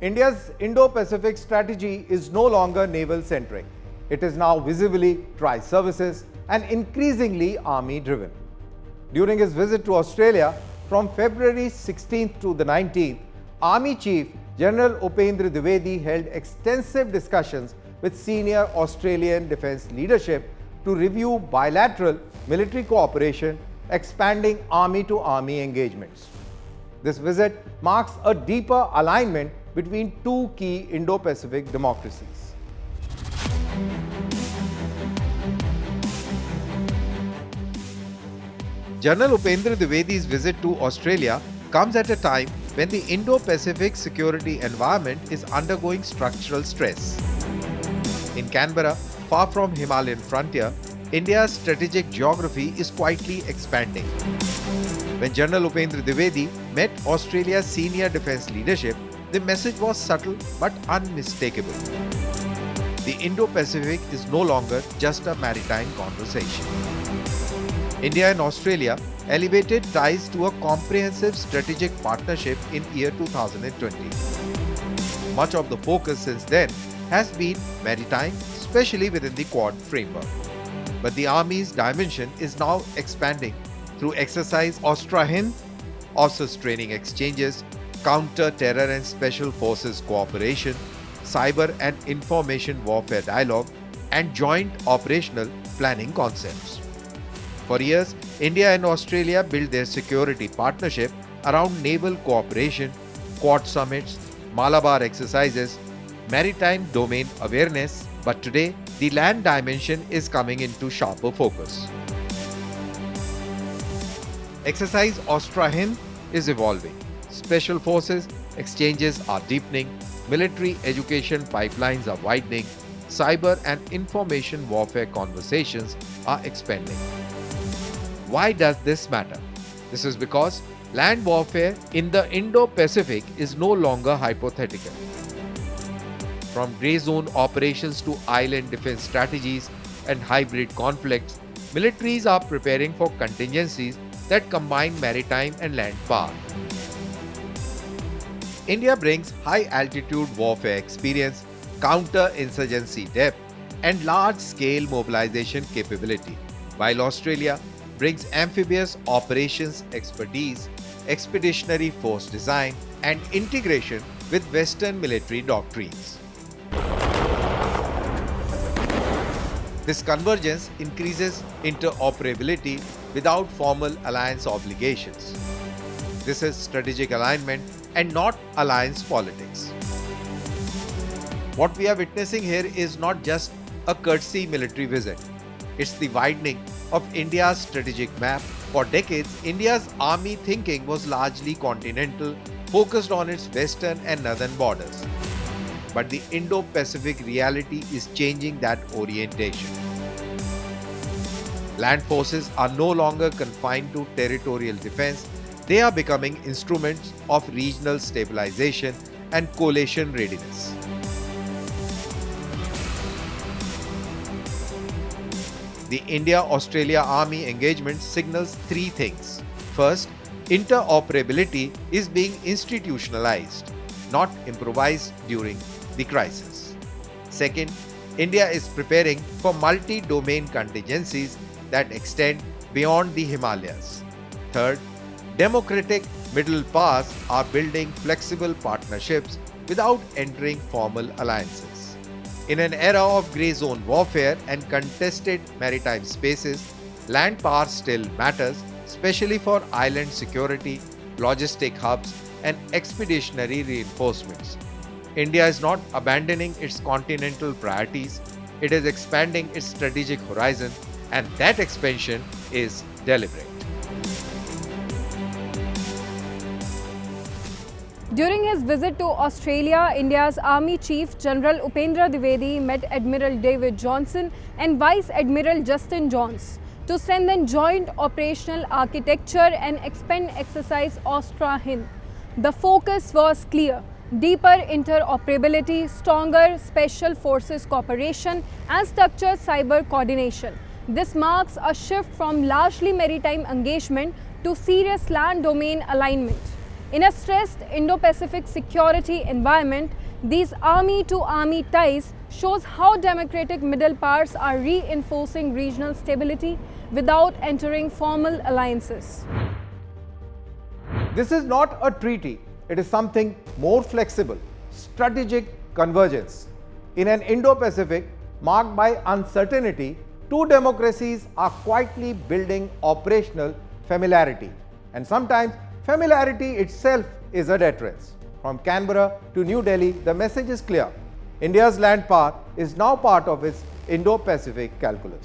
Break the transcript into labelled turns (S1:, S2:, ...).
S1: India's Indo-Pacific strategy is no longer naval-centric. It is now visibly tri-services and increasingly army-driven. During his visit to Australia from February 16th to the 19th, Army Chief General Upendra Dwivedi held extensive discussions with senior Australian defence leadership to review bilateral military cooperation, expanding army-to-army engagements. This visit marks a deeper alignment between two key Indo-Pacific democracies. General Upendra Dwivedi's visit to Australia comes at a time when the Indo-Pacific security environment is undergoing structural stress. In Canberra, far from Himalayan frontier, India's strategic geography is quietly expanding. When General Upendra Dwivedi met Australia's senior defence leadership, the message was subtle but unmistakable. The Indo-Pacific is no longer just a maritime conversation. India and Australia elevated ties to a comprehensive strategic partnership in year 2020. Much of the focus since then has been maritime, especially within the Quad framework. But the Army's dimension is now expanding through exercise Austra Hind, AUSUS training exchanges, counter-terror and special forces cooperation, cyber and information warfare dialogue, and joint operational planning concepts. For years, India and Australia built their security partnership around naval cooperation, Quad summits, Malabar exercises, maritime domain awareness, but today the land dimension is coming into sharper focus. Exercise Austra Hind is evolving. Special forces exchanges are deepening, military education pipelines are widening, cyber and information warfare conversations are expanding. Why does this matter? This is because land warfare in the Indo-Pacific is no longer hypothetical. From grey zone operations to island defense strategies and hybrid conflicts, militaries are preparing for contingencies that combine maritime and land power. India brings high-altitude warfare experience, counter-insurgency depth, and large-scale mobilization capability, while Australia brings amphibious operations expertise, expeditionary force design, and integration with Western military doctrines. This convergence increases interoperability without formal alliance obligations. This is strategic alignment and not alliance politics. What we are witnessing here is not just a courtesy military visit. It's the widening of India's strategic map. For decades, India's army thinking was largely continental, focused on its western and northern borders. But the Indo-Pacific reality is changing that orientation. Land forces are no longer confined to territorial defense. They are becoming instruments of regional stabilization and coalition readiness. The India-Australia Army engagement signals three things. First, interoperability is being institutionalized, not improvised during the crisis. Second, India is preparing for multi-domain contingencies that extend beyond the Himalayas. Third, democratic middle powers are building flexible partnerships without entering formal alliances. In an era of grey zone warfare and contested maritime spaces, land power still matters, especially for island security, logistic hubs, and expeditionary reinforcements. India is not abandoning its continental priorities, it is expanding its strategic horizon, and that expansion is deliberate.
S2: During his visit to Australia, India's Army Chief General Upendra Dwivedi met Admiral David Johnson and Vice Admiral Justin Jones to strengthen joint operational architecture and expand exercise Austra Hind. The focus was clear: deeper interoperability, stronger special forces cooperation, and structured cyber coordination. This marks a shift from largely maritime engagement to serious land domain alignment. In a stressed Indo-Pacific security environment, these army-to-army ties shows how democratic middle powers are reinforcing regional stability without entering formal alliances.
S1: This is not a treaty, it is something more flexible, strategic convergence. In an Indo-Pacific marked by uncertainty, two democracies are quietly building operational familiarity. And sometimes familiarity itself is a deterrence. From Canberra to New Delhi, the message is clear. India's land power is now part of its Indo-Pacific calculus.